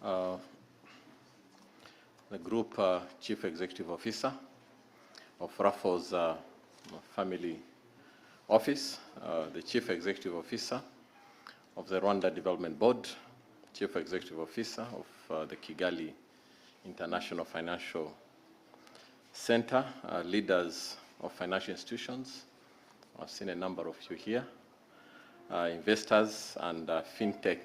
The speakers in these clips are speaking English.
the Group Chief Executive Officer of Raffles Family Office, the Chief Executive Officer of the Rwanda Development Board, Chief Executive Officer of the Kigali International Financial Center, leaders of financial institutions. I've seen a number of you here, investors and fintech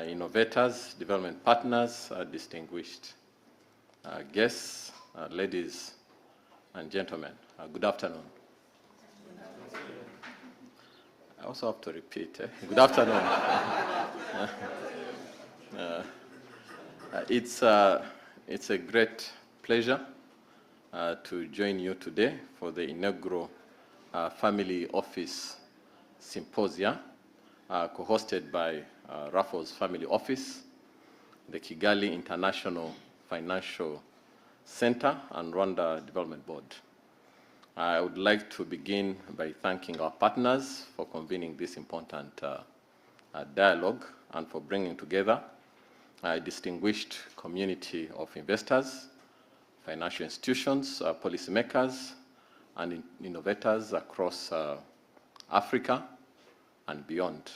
innovators, development partners, distinguished guests, ladies and gentlemen. Good afternoon. I also have to repeat. Good afternoon. It's a great pleasure to join you today for the inaugural Family Office Symposium, co-hosted by Raffles Family Office, the Kigali International Financial Center, and Rwanda Development Board. I would like to begin by thanking our partners for convening this important dialogue and for bringing together a distinguished community of investors, financial institutions, policymakers, and innovators across Africa and beyond.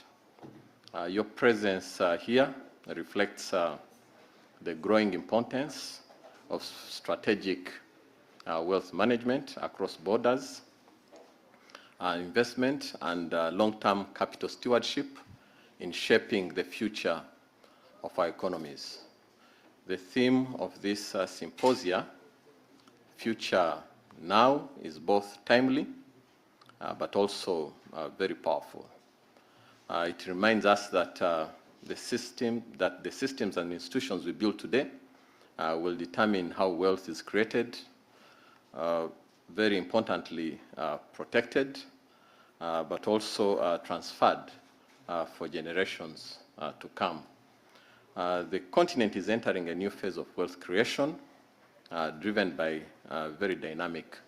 Your presence here reflects the growing importance of strategic wealth management across borders, investment, and long-term capital stewardship in shaping the future of our economies. The theme of this symposia, Future Now, is both timely but also very powerful. It reminds us that the systems and institutions we build today will determine how wealth is created, very importantly protected, but also transferred for generations to come. The continent is entering a new phase of wealth creation, driven by a very dynamic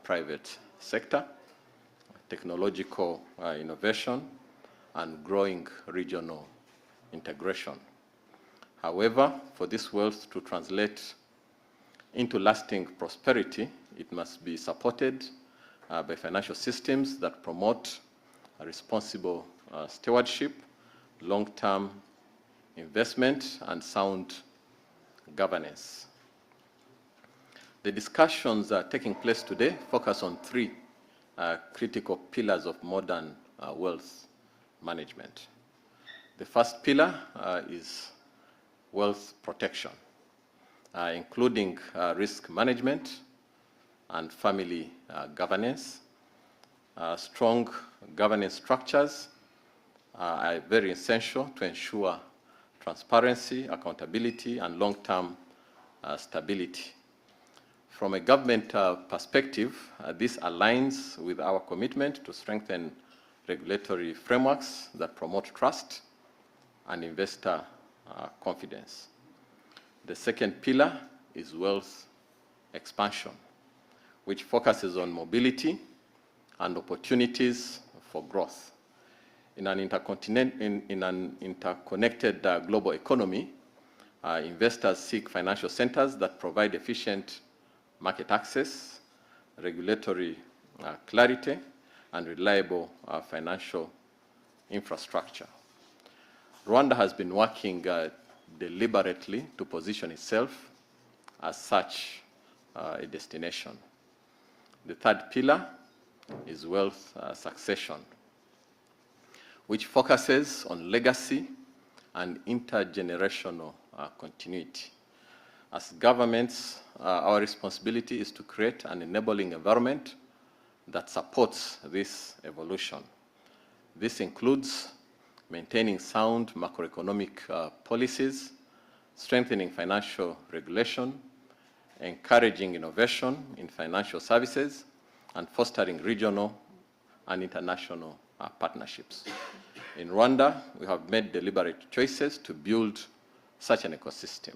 private sector, technological innovation, and growing regional integration. However, for this wealth to translate into lasting prosperity, it must be supported by financial systems that promote a responsible stewardship, long-term investment, and sound governance. The discussions taking place today focus on three critical pillars of modern wealth management. The first pillar is wealth protection, including risk management and family governance. Strong governance structures are very essential to ensure transparency, accountability, and long-term stability. From a government perspective, this aligns with our commitment to strengthen regulatory frameworks that promote trust and investor confidence. The second pillar is wealth expansion, which focuses on mobility and opportunities for growth. In an interconnected global economy, investors seek financial centers that provide efficient market access, regulatory clarity, and reliable financial infrastructure. Rwanda has been working deliberately to position itself as such a destination. The third pillar is wealth succession, which focuses on legacy and intergenerational continuity. As governments, our responsibility is to create an enabling environment that supports this evolution. This includes maintaining sound macroeconomic policies, strengthening financial regulation, encouraging innovation in financial services, and fostering regional and international partnerships. In Rwanda, we have made deliberate choices to build such an ecosystem.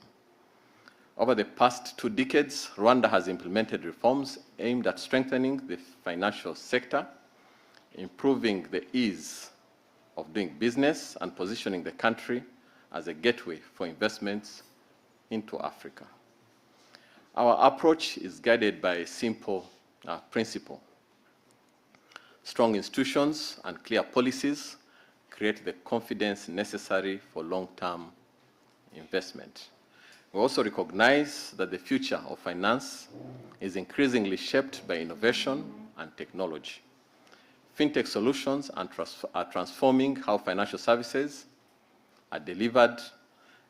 Over the past 2 decades, Rwanda has implemented reforms aimed at strengthening the financial sector, improving the ease of doing business, and positioning the country as a gateway for investments into Africa. Our approach is guided by a simple principle. Strong institutions and clear policies create the confidence necessary for long-term investment. We also recognize that the future of finance is increasingly shaped by innovation and technology. Fintech solutions are transforming how financial services are delivered,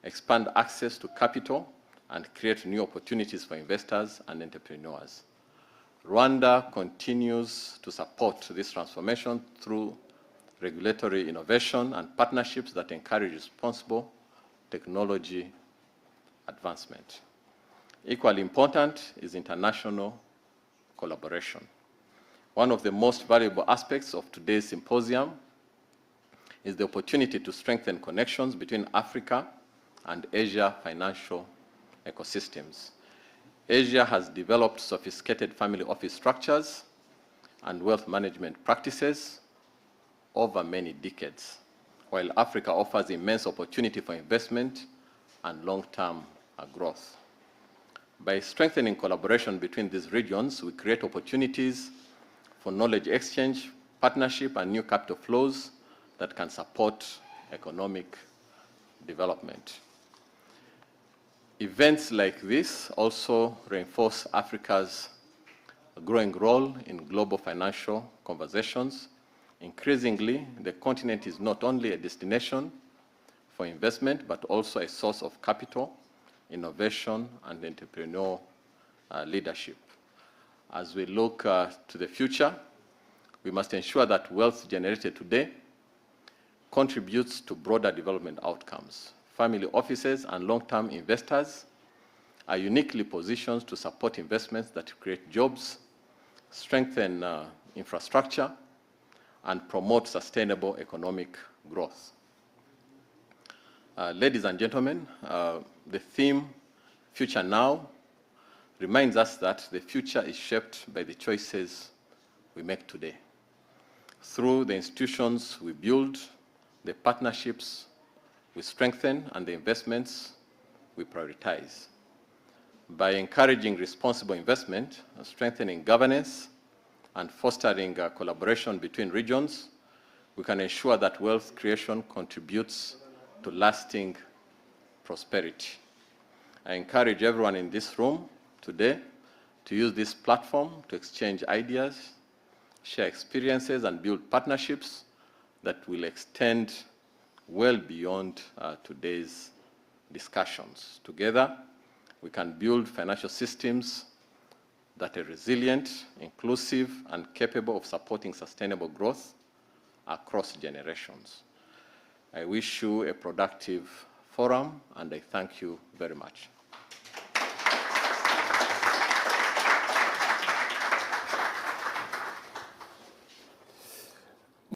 expand access to capital, and create new opportunities for investors and entrepreneurs. Rwanda continues to support this transformation through regulatory innovation and partnerships that encourage responsible technology advancement. Equally important is international collaboration. One of the most valuable aspects of today's symposium is the opportunity to strengthen connections between Africa and Asia financial ecosystems. Asia has developed sophisticated family office structures and wealth management practices over many decades, while Africa offers immense opportunity for investment and long-term growth. By strengthening collaboration between these regions, we create opportunities for knowledge exchange, partnership, and new capital flows that can support economic development. Events like this also reinforce Africa's growing role in global financial conversations. Increasingly, the continent is not only a destination for investment, but also a source of capital, innovation, and entrepreneurial leadership. As we look to the future, we must ensure that wealth generated today contributes to broader development outcomes. Family offices and long-term investors are uniquely positioned to support investments that create jobs, strengthen infrastructure, and promote sustainable economic growth. Ladies and gentlemen, the theme, Future Now, reminds us that the future is shaped by the choices we make today. Through the institutions we build, the partnerships we strengthen, and the investments we prioritize. By encouraging responsible investment, strengthening governance, and fostering collaboration between regions, we can ensure that wealth creation contributes to lasting prosperity. I encourage everyone in this room today to use this platform to exchange ideas, share experiences, and build partnerships that will extend well beyond today's discussions. Together, we can build financial systems that are resilient, inclusive, and capable of supporting sustainable growth across generations. I wish you a productive forum, and I thank you very much.